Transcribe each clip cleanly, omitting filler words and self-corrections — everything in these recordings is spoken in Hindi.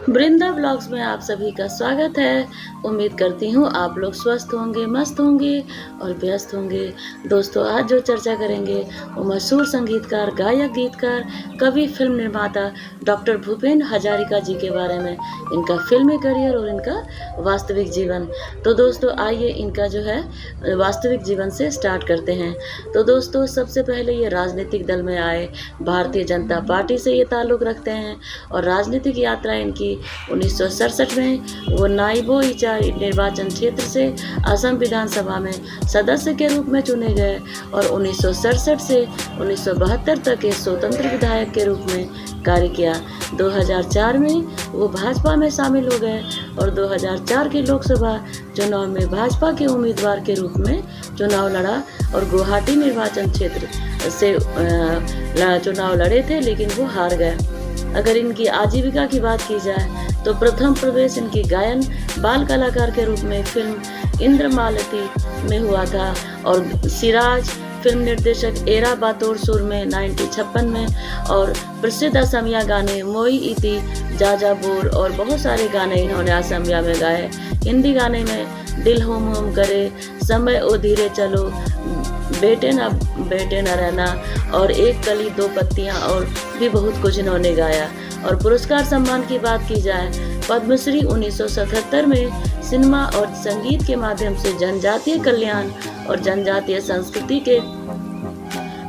वृंदा ब्लॉग्स में आप सभी का स्वागत है। उम्मीद करती हूँ आप लोग स्वस्थ होंगे, मस्त होंगे और व्यस्त होंगे। दोस्तों, आज जो चर्चा करेंगे वो मशहूर संगीतकार, गायक, गीतकार, कवि, फिल्म निर्माता डॉक्टर भूपेन हजारिका जी के बारे में, इनका फिल्मी करियर और इनका वास्तविक जीवन। तो दोस्तों, आइए इनका जो है वास्तविक जीवन से स्टार्ट करते हैं। तो दोस्तों, सबसे पहले ये राजनीतिक दल में आए, भारतीय जनता पार्टी से ये ताल्लुक़ रखते हैं और राजनीतिक यात्रा इनकी 1967 में वो नाइबो इचा निर्वाचन क्षेत्र से असम विधानसभा में सदस्य के रूप में चुने गए और 1967 से 1972 तक के स्वतंत्र विधायक के रूप में कार्य किया। 2004 में वो भाजपा में शामिल हो गए और 2004 के लोकसभा चुनाव में भाजपा के उम्मीदवार के रूप में चुनाव लड़ा और गुवाहाटी निर्वाचन क्षेत्र से चुनाव लड़े थे, लेकिन वो हार गए। अगर इनकी आजीविका की बात की जाए तो प्रथम प्रवेश इनकी गायन बाल कलाकार के रूप में फिल्म इंद्रमालती में हुआ था और सिराज फिल्म निर्देशक एरा बातोर सुर में 1956 में और प्रसिद्ध असमिया गाने मोई इति जाजा बोर और बहुत सारे गाने इन्होंने असमिया में गाए। हिंदी गाने में दिल होम होम करे, समय ओ धीरे चलो, बेटे न रहना और एक कली दो पत्तियां और भी बहुत कुछ इन्होंने गाया। और पुरस्कार सम्मान की बात की जाए, पद्मश्री 1977 में सिनेमा और संगीत के माध्यम से जनजातीय कल्याण और जनजातीय संस्कृति के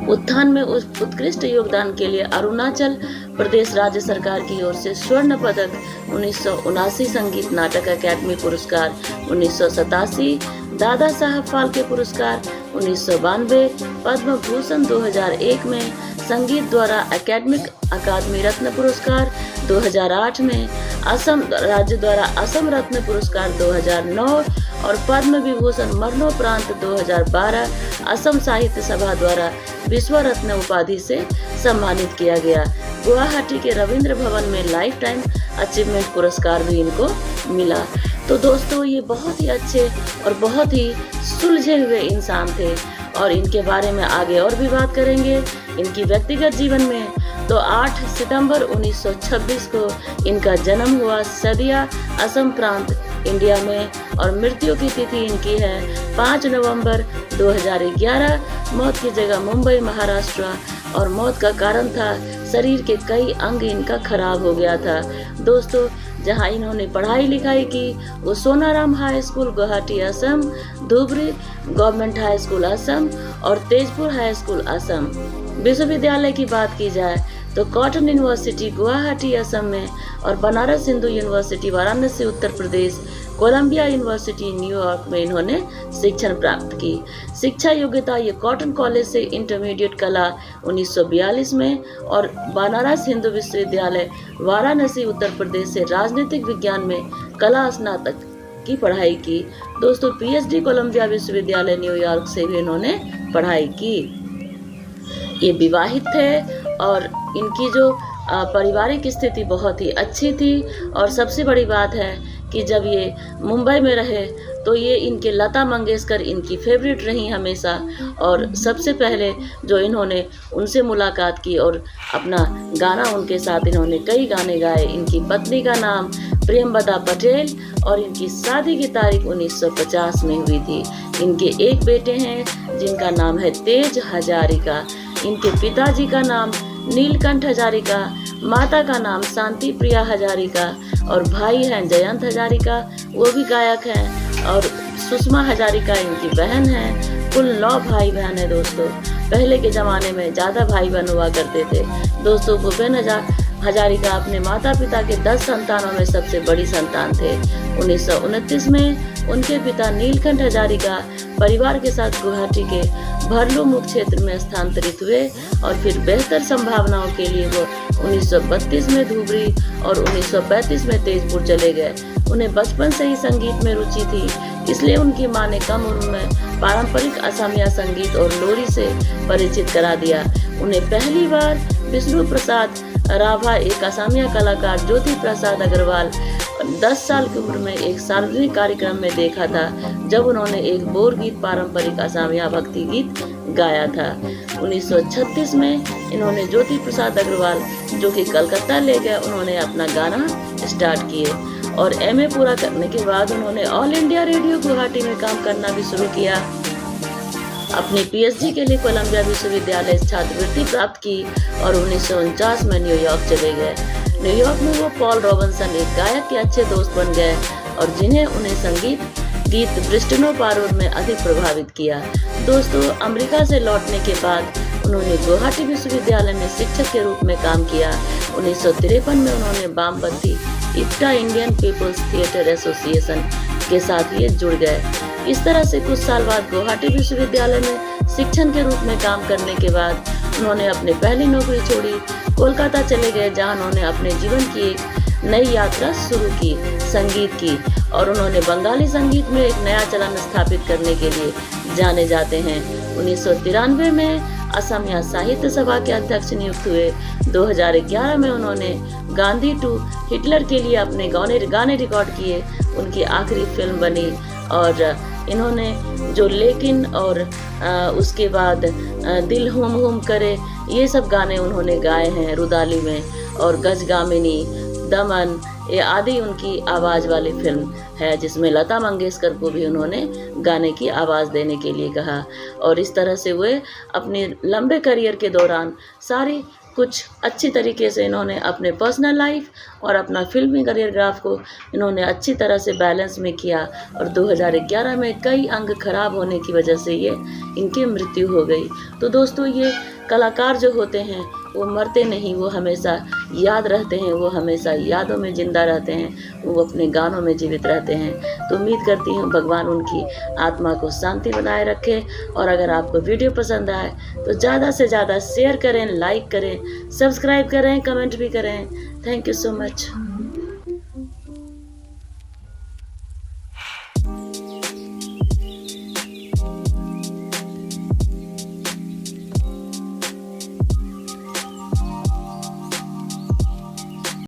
उत्थान में उस उत्कृष्ट योगदान के लिए अरुणाचल प्रदेश राज्य सरकार की ओर से स्वर्ण पदक 1979, संगीत नाटक अकादमी पुरस्कार 1987, दादा साहब फाल्के पुरस्कार 1992, पद्म भूषण 2001 में, संगीत द्वारा अकादमिक अकादमी रत्न पुरस्कार 2008 में, असम राज्य द्वारा असम रत्न पुरस्कार 2009 और पद्म विभूषण मरणोपरांत 2012 असम साहित्य सभा द्वारा विश्व रत्न उपाधि से सम्मानित किया गया। गुवाहाटी के रविंद्र भवन में लाइफ टाइम अचीवमेंट पुरस्कार भी इनको मिला। तो दोस्तों, ये बहुत ही अच्छे और बहुत ही सुलझे हुए इंसान थे और इनके बारे में आगे और भी बात करेंगे। इनकी व्यक्तिगत जीवन में तो 8 सितंबर 1926 को इनका जन्म हुआ सदिया असम प्रांत इंडिया में और मृत्यु की तिथि इनकी है 5 नवंबर 2011। मौत की जगह मुंबई महाराष्ट्र और मौत का कारण था शरीर के कई अंग इनका खराब हो गया था। दोस्तों, जहां इन्होंने पढ़ाई लिखाई की वो Sonaram high school Guwahati Assam, Dhubri government high school Assam और तेजपुर हाई स्कूल असम। विश्वविद्यालय की बात की जाए तो कॉटन यूनिवर्सिटी गुवाहाटी असम में और Banaras Hindu university Varanasi Uttar Pradesh, Colombia university New York में इन्होंने शिक्षण प्राप्त की। शिक्षा योग्यता ये कॉटन कॉलेज से इंटरमीडिएट कला 1942 में और बनारस हिंदू विश्वविद्यालय वाराणसी उत्तर प्रदेश से राजनीतिक विज्ञान में कला स्नातक की पढ़ाई की। दोस्तों, पीएचडी कोलंबिया विश्वविद्यालय न्यूयॉर्क से भी इन्होंने पढ़ाई की। ये विवाहित थे और इनकी जो पारिवारिक स्थिति बहुत ही अच्छी थी और सबसे बड़ी बात है कि जब ये मुंबई में रहे तो ये इनके लता मंगेशकर इनकी फेवरेट रही हमेशा और सबसे पहले जो इन्होंने उनसे मुलाकात की और अपना गाना उनके साथ इन्होंने कई गाने गाए। इनकी पत्नी का नाम प्रेमवदा पटेल और इनकी शादी की तारीख 1950 में हुई थी। इनके एक बेटे हैं जिनका नाम है तेज हजारिका। इनके पिताजी का नाम नीलकंठ हजारिका, माता का नाम शांति प्रिया हजारिका और भाई हैं जयंत हजारिका, वो भी गायक हैं और सुषमा हजारिका इनकी बहन है। कुल 9 भाई बहन है। दोस्तों, पहले के ज़माने में ज़्यादा भाई बहन हुआ करते थे। दोस्तों, भूपेन हजारिका अपने माता पिता के 10 संतानों में सबसे बड़ी संतान थे। 1929 में उनके पिता नीलकंठ हजारिका परिवार के साथ गुवाहाटी के भरलूमुख क्षेत्र में स्थानांतरित हुए और फिर बेहतर संभावनाओं के लिए वो 1932 में धुबरी और 1935 में तेजपुर चले गए। उन्हें बचपन से ही संगीत में रुचि थी, इसलिए उनकी मां ने कम उम्र में पारंपरिक असमिया संगीत और लोरी से परिचित करा दिया। उन्हें पहली बार विष्णु प्रसाद राभा, एक असमिया कलाकार ज्योति प्रसाद अग्रवाल 10 साल की उम्र में एक सार्वजनिक कार्यक्रम में देखा था, जब उन्होंने एक बोर गीत पारंपरिक असमिया भक्ति गीत गाया था। 1936 में इन्होंने ज्योति प्रसाद अग्रवाल, जो कि कलकत्ता ले गए, उन्होंने अपना गाना स्टार्ट किए और एमए पूरा करने के बाद उन्होंने ऑल इंडिया रेडियो गुवाहाटी में काम करना भी शुरू किया। अपनी पीएचडी के लिए कोलंबिया विश्वविद्यालय छात्रवृत्ति प्राप्त की और 1949 में न्यूयॉर्क चले गए। न्यूयॉर्क में वो पॉल रॉबिन्सन, एक गायक के अच्छे दोस्त बन गए और जिन्हें उन्हें संगीत गीत ब्रिस्टनो पारोल में अधिक प्रभावित किया। दोस्तों, अमेरिका से लौटने के बाद उन्होंने गुवाहाटी विश्वविद्यालय में शिक्षक के रूप में काम किया। 1953 में उन्होंने वामपंथी IPTA Indian People's Theatre Association के साथ ये जुड़ गए। इस तरह से कुछ साल बाद गुवाहाटी विश्वविद्यालय में शिक्षक के रूप में काम करने के बाद उन्होंने अपनी पहली नौकरी छोड़ी, कोलकाता चले गए, जहां उन्होंने अपने जीवन की एक नई यात्रा शुरू की, संगीत की, और उन्होंने बंगाली संगीत में एक नया चलन स्थापित करने के लिए जाने जाते हैं। 1993 में असमिया साहित्य सभा के अध्यक्ष नियुक्त हुए। 2011 में उन्होंने गांधी टू हिटलर के लिए अपने गाने रिकॉर्ड किए। उनकी आखिरी फिल्म बनी और इन्होंने जो लेकिन और उसके बाद दिल हुम हुम करे, ये सब गाने उन्होंने गाए हैं रुदाली में, और गजगामिनी, दमन, ये आदि उनकी आवाज़ वाली फिल्म है, जिसमें लता मंगेशकर को भी उन्होंने गाने की आवाज़ देने के लिए कहा। और इस तरह से वे अपने लंबे करियर के दौरान सारी कुछ अच्छी तरीके से इन्होंने अपने पर्सनल लाइफ और अपना फिल्मी करियर ग्राफ को इन्होंने अच्छी तरह से बैलेंस में किया। और 2011 में कई अंग खराब होने की वजह से ये इनकी मृत्यु हो गई। तो दोस्तों, ये कलाकार जो होते हैं वो मरते नहीं, वो हमेशा याद रहते हैं, वो हमेशा यादों में जिंदा रहते हैं, वो अपने गानों में जीवित रहते हैं। तो उम्मीद करती हूँ भगवान उनकी आत्मा को शांति बनाए रखे। और अगर आपको वीडियो पसंद आए तो ज़्यादा से ज़्यादा शेयर करें, लाइक करें, सब्सक्राइब करें, कमेंट भी करें। Thank you so much.